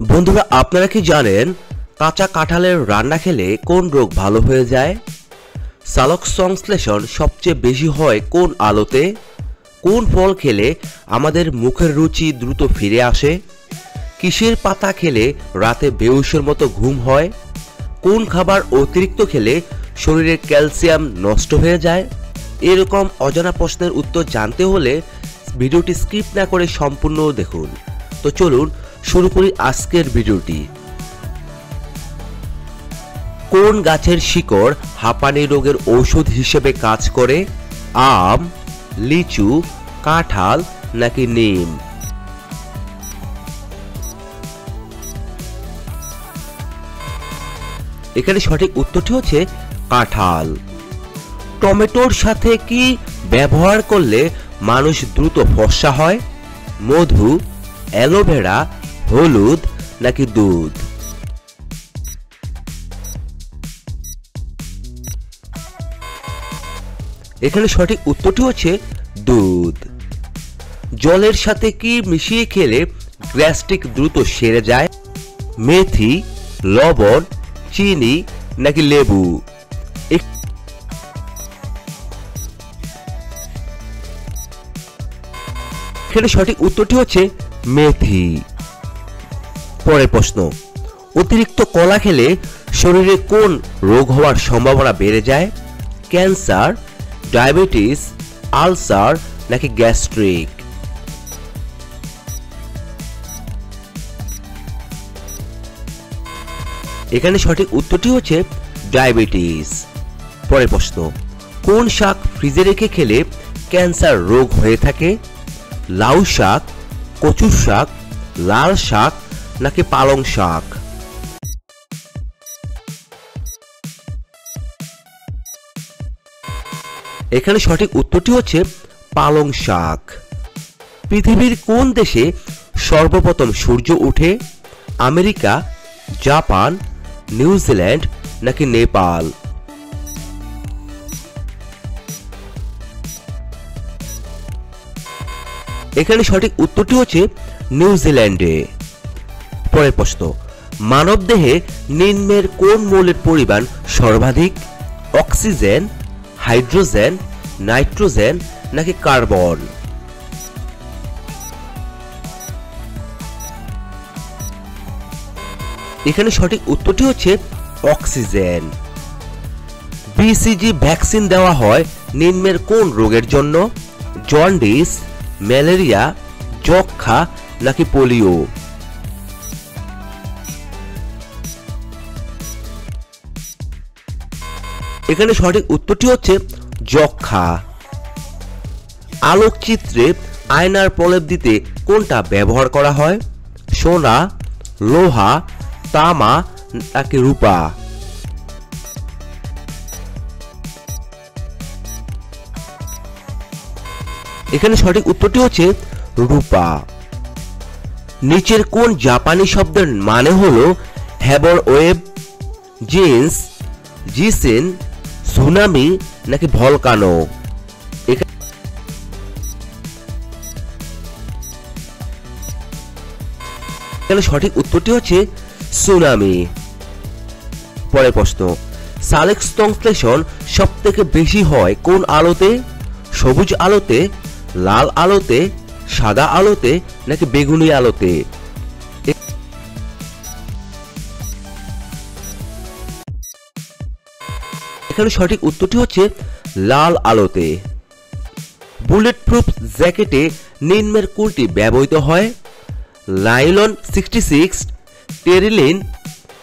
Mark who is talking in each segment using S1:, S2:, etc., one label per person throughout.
S1: বন্ধুরা, আপনারা কি জানেন কাঁচা কাঁঠালের রান্না খেলে কোন রোগ ভালো হয়ে যায়? সালোক সংশ্লেষণ সবচেয়ে বেশি হয় কোন আলোতে? কোন ফল খেলে আমাদের মুখের রুচি দ্রুত ফিরে আসে? কিসের পাতা খেলে রাতে বেহুশের মতো ঘুম হয়? কোন খাবার অতিরিক্ত খেলে শরীরের ক্যালসিয়াম নষ্ট হয়ে যায়? এরকম অজানা প্রশ্নের উত্তর জানতে হলে ভিডিওটি স্কিপ না করে সম্পূর্ণ দেখুন। তো চলুন শুরু করি আজকের ভিডিওটি। কোন গাছের শিকড় হাঁপানি রোগের ঔষধ হিসেবে কাজ করে? আম, লিচু, কাঁঠাল নাকি নিম? এখানে সঠিক উত্তরটি হচ্ছে কাঁঠাল। টমেটোর সাথে কি ব্যবহার করলে মানুষ দ্রুত ফর্সা হয়? মধু, অ্যালোভেরা, হলুদ নাকি দুধ? এখানে সঠিক উত্তরটি হচ্ছে দুধ। জলের সাথে কি মিশিয়ে খেলে গ্যাস্ট্রিক দ্রুত সেরে যায়? মেথি, লবণ, চিনি নাকি লেবু? এখানে সঠিক উত্তরটি হচ্ছে মেথি। পরের প্রশ্ন, অতিরিক্ত কলা খেলে শরীরে কোন রোগ হওয়ার সম্ভাবনা বেড়ে যায়? ক্যান্সার, ডায়াবেটিস, আলসার নাকি গ্যাস্ট্রিক? এখানে সঠিক উত্তরটি হচ্ছে ডায়াবেটিস। পরের প্রশ্ন, কোন শাক ফ্রিজে রেখে খেলে ক্যান্সার রোগ হয়ে থাকে? লাউ শাক, কচুর শাক, লাল শাক নাকি পালং শাক? এখানে সঠিক উত্তরটি হচ্ছে পালং শাক। পৃথিবীর কোন দেশে সর্বপ্রথম সূর্য ওঠে? আমেরিকা, জাপান, নিউজিল্যান্ড নাকি নেপাল? এখানে সঠিক উত্তরটি হচ্ছে নিউজিল্যান্ডে। পরের প্রশ্ন, মানবদেহে নিম্নের কোন মৌলের পরিমাণ সর্বাধিক? অক্সিজেন, হাইড্রোজেন, নাইট্রোজেন নাকি কার্বন? এখানে সঠিক উত্তরটি হচ্ছে অক্সিজেন। বিসিজি ভ্যাকসিন দেওয়া হয় নিম্নের কোন রোগের জন্য? জন্ডিস, ম্যালেরিয়া, যক্ষা নাকি পোলিও? এখানে সঠিক উত্তরটি হচ্ছে যক্ষা। আলোকচিত্রে আয়নার প্রলেপ দিতে কোনটা ব্যবহার করা হয়? সোনা, লোহা, তামা নাকি রূপা? এখানে সঠিক উত্তরটি হচ্ছে রূপা। নিচের কোন জাপানি শব্দের মানে হলো হ্যাবর ওয়েব, জিন্স, জিসেন, সুনামি নাকি ভলকানো? এখানে সঠিক উত্তরটি হচ্ছে সুনামি। পরের প্রশ্ন, সালোক সংশ্লেষণ সব থেকে বেশি হয় কোন আলোতে? সবুজ আলোতে, লাল আলোতে, সাদা আলোতে নাকি বেগুনি আলোতে? এখানে সঠিক উত্তরটি হচ্ছে লাল আলোতে। বুলেট প্রুফ জ্যাকেটে নিম্নের কোনটি ব্যবহৃত হয়? নাইলন 66, টেরিলিন,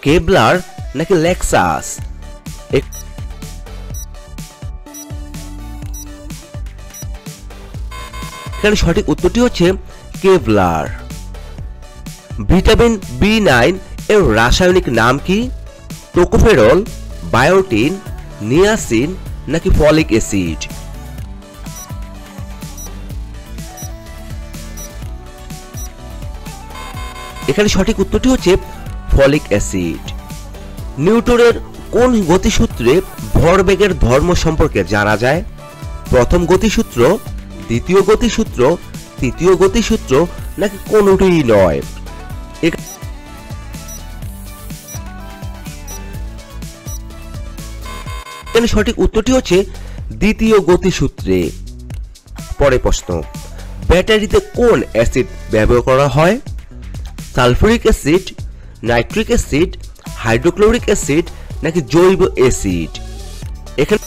S1: কেবলার নাকি লেক্সাস? এখানে সঠিক উত্তরটি হচ্ছে কেবলার। ভিটামিন B9 এর রাসায়নিক নাম কি? টোকোফেরল, বায়োটিন, নিয়াসিন নাকি ফলিক অ্যাসিড? এখানে সঠিক উত্তরটি হচ্ছে ফলিক অ্যাসিড। নিউটনের কোন গতিসূত্রে ভরবেগের ধর্ম সম্পর্কে জানা যায়? প্রথম গতিসূত্র, দ্বিতীয় গতিসূত্র, তৃতীয় গতিসূত্র নাকি কোনটিই নয়? এখানে সঠিক উত্তরটি হচ্ছে দ্বিতীয় গতিসূত্রে। পরের প্রশ্ন, ব্যাটারিতে কোন অ্যাসিড ব্যবহার করা হয়? Sulphuric acid, nitric acid, hydrochloric acid নাকি জৈব অ্যাসিড? এখানে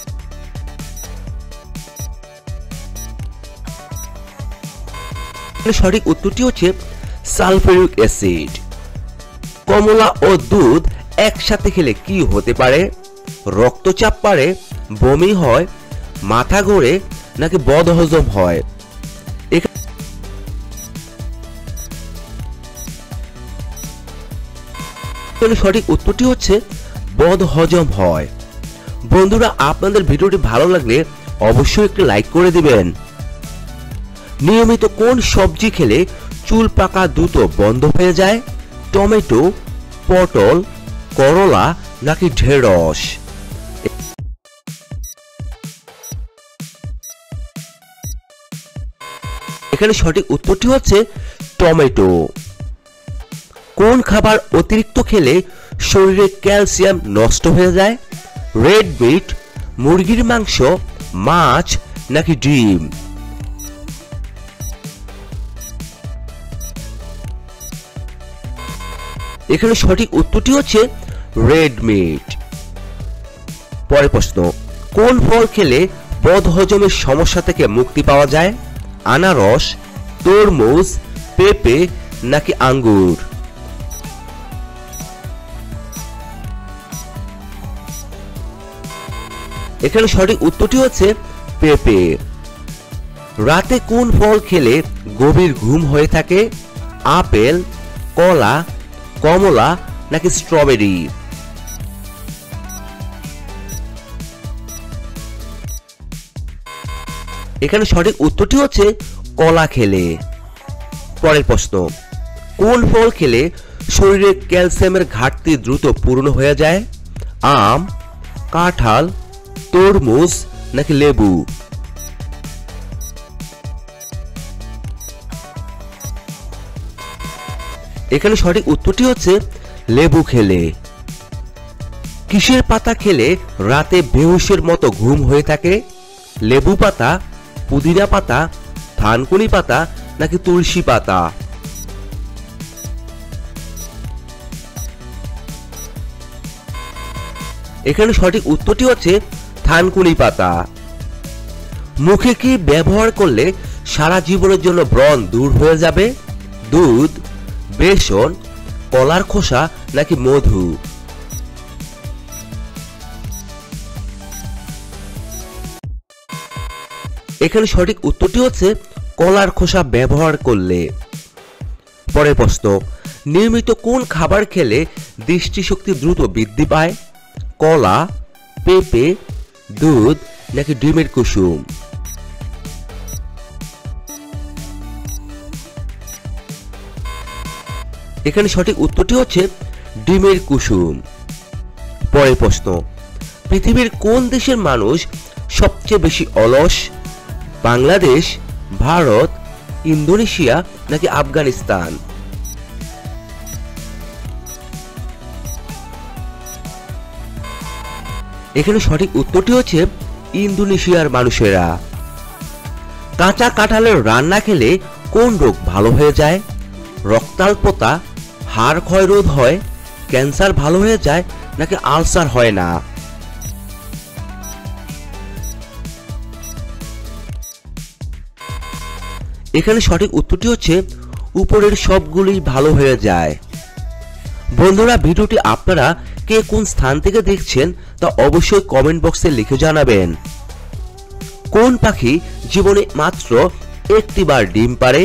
S1: সঠিক উত্তরটি হচ্ছে সালফুরিক অ্যাসিড। কমলা ও দুধ একসাথে খেলে কি হতে পারে? রক্তচাপ বাড়ে, বমি হয়, মাথা ঘোরে নাকি বদহজম হয়? এখানে সঠিক উত্তরটি হচ্ছে বদহজম হয়। বন্ধুরা, আপনাদের ভিডিওটি ভালো লাগলে অবশ্যই একটি লাইক করে দিবেন। নিয়মিত কোন সবজি খেলে চুল পাকা দ্রুত বন্ধ হয়ে যায়? টমেটো, পটল, করলা নাকি ঢেঁড়স? এখানে সঠিক উত্তরটি হচ্ছে টমেটো। কোন খাবার অতিরিক্ত খেলে শরীরে ক্যালসিয়াম নষ্ট হয়ে যায়? রেড মিট, মুরগির মাংস, মাছ নাকি ডিম? এখানে সঠিক উত্তরটি হচ্ছে রেড মিট। পরের প্রশ্ন, কোন ফল খেলে বদহজমের সমস্যা থেকে মুক্তি পাওয়া যায়? আনারস, তরমুজ, পেঁপে নাকি আঙ্গুর? এখানে সঠিক উত্তরটি হচ্ছে পেঁপে। রাতে কোন ফল খেলে গভীর ঘুম হয়ে থাকে? আপেল, কলা, কমলা নাকি স্ট্রবেরি? এখানে সঠিক উত্তরটি হচ্ছে কলা খেলে। পরের প্রশ্ন, কোন ফল খেলে শরীরে ক্যালসিয়ামের ঘাটতি দ্রুত পূরণ হয়ে যায়? আম, কাঁঠাল, তরমুজ নাকি লেবু? এখানে সঠিক উত্তরটি হচ্ছে লেবু খেলে। কিসের পাতা খেলে রাতে বেহুশের মতো ঘুম হয়ে থাকে? লেবু পাতা, পুদিনা পাতা, থানকুনি পাতা নাকি তুলসী পাতা? এখানে সঠিক উত্তরটি হচ্ছে থানকুনি পাতা। মুখে কি ব্যবহার করলে সারা জীবনের জন্য ব্রণ দূর হয়ে যাবে? দুধ, বেসন, কলার খোসা নাকি মধু? এখানে সঠিক উত্তরটি হচ্ছে কলার খোসা ব্যবহার করলে। পরের প্রশ্ন, নিয়মিত কোন খাবার খেলে দৃষ্টিশক্তি দ্রুত বৃদ্ধি পায়? কলা, পেঁপে, দুধ নাকি ডিমের কুসুম? এখানে সঠিক উত্তরটি হচ্ছে ডিমের কুসুম। পরের প্রশ্ন, পৃথিবীর কোন দেশের মানুষ সবচেয়ে বেশি অলস? বাংলাদেশ, ভারত, ইন্দোনেশিয়া নাকি আফগানিস্তান? এখানে সঠিক উত্তরটি হচ্ছে ইন্দোনেশিয়ার মানুষেরা। কাঁচা কাঁঠালের রান্না খেলে কোন রোগ ভালো হয়ে যায়? রক্তাল্পতা, হাড় ক্ষয় রোধ হয়, ক্যান্সার ভালো হয়ে যায় নাকি আলসার হয় না? এখানে সঠিক উত্তরটি হচ্ছে উপরের সবগুলি ভালো হয়ে যায়। বন্ধুরা, ভিডিওটি আপনারা কে কোন স্থান থেকে দেখছেন তা অবশ্যই কমেন্ট বক্সে লিখে জানাবেন। কোন পাখি জীবনে মাত্র একটি বার ডিম পাড়ে?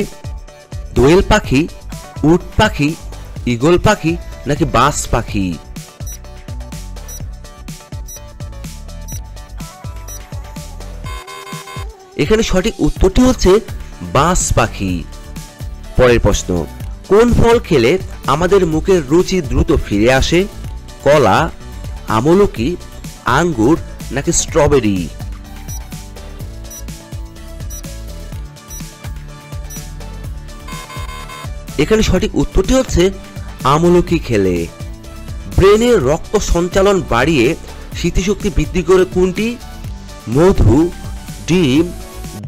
S1: দোয়েল পাখি, উট পাখি, ঈগল পাখি নাকি বাজ পাখি? এখানে সঠিক উত্তরটি হচ্ছে বাজ পাখি। পরের প্রশ্ন, কোন ফল খেলে আমাদের মুখের রুচি দ্রুত ফিরে আসে? কলা, আমলকি, আঙ্গুর নাকি স্ট্রবেরি? এখানে সঠিক উত্তরটি হচ্ছে আমলকি খেলে। ব্রেনের রক্ত সঞ্চালন বাড়িয়ে স্মৃতিশক্তি বৃদ্ধি করে কোনটি? মধু, ডিম,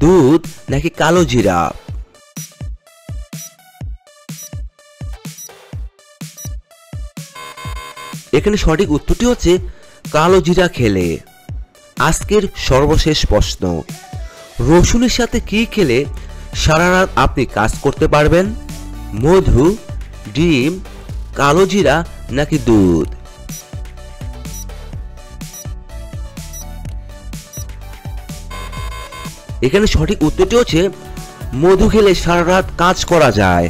S1: দুধ নাকি কালো জিরা? এখানে সঠিক উত্তরটি হচ্ছে কালো জিরা খেলে। আজকের সর্বশেষ প্রশ্ন, রসুনের সাথে কি খেলে সারা রাত আপনি কাজ করতে পারবেন? মধু, ডিম, কালো জিরা নাকি দুধ? এখানে সঠিক উত্তরটি হচ্ছে মধু খেলে সারা রাত কাজ করা যায়।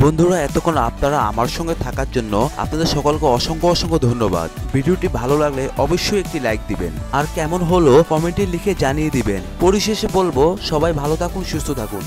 S2: বন্ধুরা, এতক্ষণ আপনারা আমার সঙ্গে থাকার জন্য আপনাদের সকলকে অসংখ্য অসংখ্য ধন্যবাদ। ভিডিওটি ভালো লাগলে অবশ্যই একটি লাইক দিবেন, আর কেমন হলো কমেন্টে লিখে জানিয়ে দিবেন। পরিশেষে বলবো, সবাই ভালো থাকুন, সুস্থ থাকুন।